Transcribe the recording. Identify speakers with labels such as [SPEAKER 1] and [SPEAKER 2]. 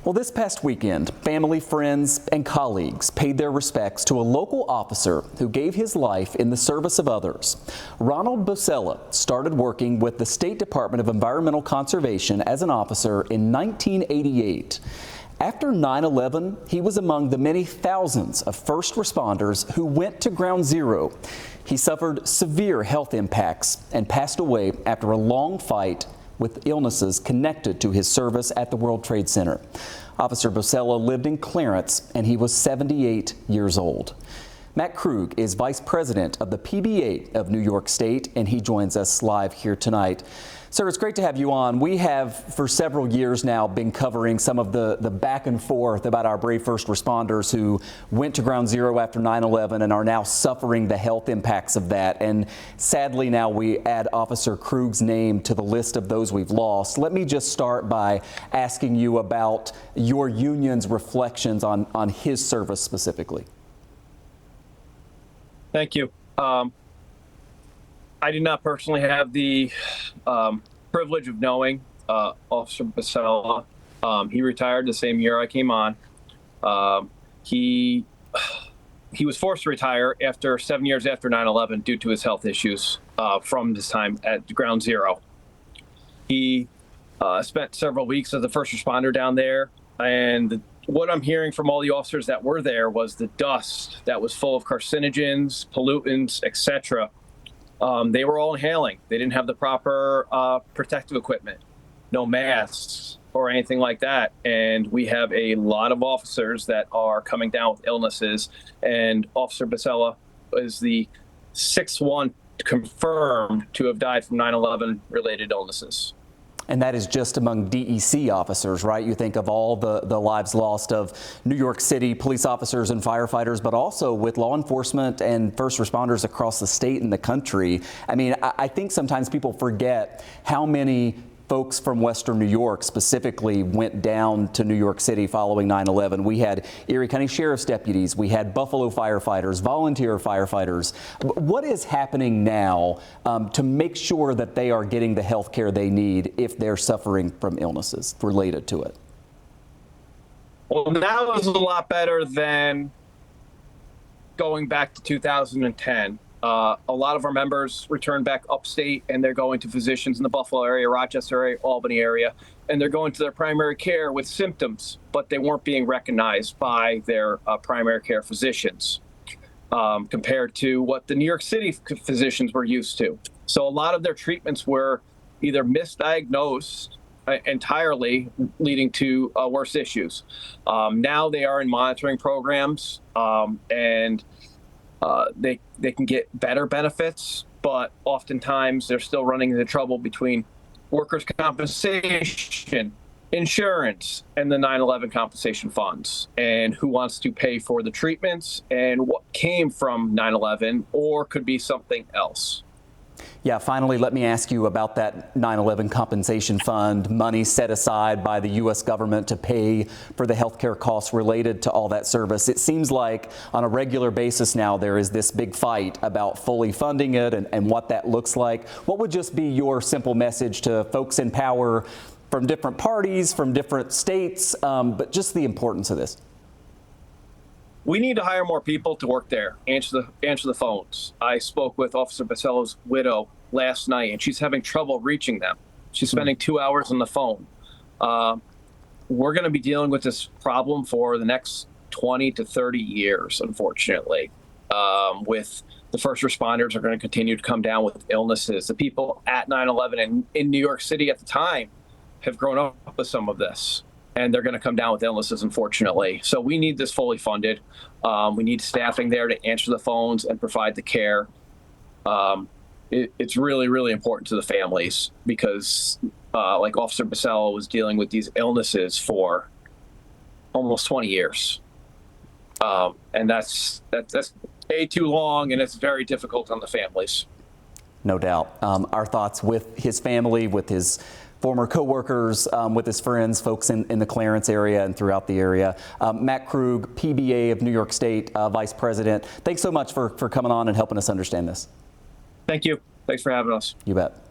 [SPEAKER 1] Well, this past weekend, family, friends, and colleagues paid their respects to a local officer who gave his life in the service of others. Ronald Bosella started working with the State Department of Environmental Conservation as an officer in 1988. After 9/11, he was among the many thousands of first responders who went to Ground Zero. He suffered severe health impacts and passed away after a long fight with illnesses connected to his service at the World Trade Center. Officer Bosella lived in Clarence, and he was 78 years old. Matt Krug is vice president of the PBA of New York State, and he joins us live here tonight. Sir, it's great to have you on. We have, for several years now, been covering some of the back and forth about our brave first responders who went to Ground Zero after 9/11 and are now suffering the health impacts of that. And sadly, now we add Officer Krug's name to the list of those we've lost. Let me just start by asking you about your union's reflections on his service specifically.
[SPEAKER 2] Thank you. I did not personally have the privilege of knowing Officer Bosella. He retired the same year I came on. He was forced to retire after 7 years after 9/11 due to his health issues from his time at Ground Zero. He spent several weeks as a first responder down there, and what I'm hearing from all the officers that were there was the dust that was full of carcinogens, pollutants, etc. They were all inhaling. They didn't have the proper protective equipment, no masks or anything like that. And we have a lot of officers that are coming down with illnesses. And Officer Bosella is the sixth one confirmed to have died from 9/11 related illnesses.
[SPEAKER 1] And that is just among DEC officers, right? You think of all the lives lost of New York City police officers and firefighters, but also with law enforcement and first responders across the state and the country. I mean, I think sometimes people forget how many folks from Western New York specifically went down to New York City following 9/11. We had Erie County Sheriff's deputies, we had Buffalo firefighters, volunteer firefighters. What is happening now to make sure that they are getting the health care they need if they're suffering from illnesses related to it?
[SPEAKER 2] Well, now is a lot better than going back to 2010. A lot of our members returned back upstate, and they're going to physicians in the Buffalo area, Rochester area, Albany area, and they're going to their primary care with symptoms, but they weren't being recognized by their primary care physicians compared to what the New York City physicians were used to. So a lot of their treatments were either misdiagnosed entirely, leading to worse issues. Now they are in monitoring programs, and they can get better benefits, but oftentimes they're still running into trouble between workers' compensation, insurance, and the 9/11 compensation funds, and who wants to pay for the treatments and what came from 9/11 or could be something else.
[SPEAKER 1] Yeah, finally, let me ask you about that 9/11 compensation fund, money set aside by the U.S. government to pay for the health care costs related to all that service. It seems like on a regular basis now there is this big fight about fully funding it and what that looks like. What would just be your simple message to folks in power from different parties, from different states, but just the importance of this?
[SPEAKER 2] We need to hire more people to work there, answer the phones. I spoke with Officer Bosella's widow last night, and she's having trouble reaching them. She's spending 2 hours on the phone. We're going to be dealing with this problem for the next 20 to 30 years, unfortunately. With the first responders are going to continue to come down with illnesses. The people at 9/11 in New York City at the time have grown up with some of this, and they're going to come down with illnesses, unfortunately. So we need this fully funded. We need staffing there to answer the phones and provide the care. It's really, really important to the families because, like Officer Bosella was dealing with these illnesses for almost 20 years. And that's way too long, and it's very difficult on the families.
[SPEAKER 1] No doubt. Our thoughts with his family, with his former co-workers, with his friends, folks in the Clarence area and throughout the area. Matt Krug, PBA of New York State, Vice President. Thanks so much for coming on and helping us understand this.
[SPEAKER 2] Thank you. Thanks for having us.
[SPEAKER 1] You bet.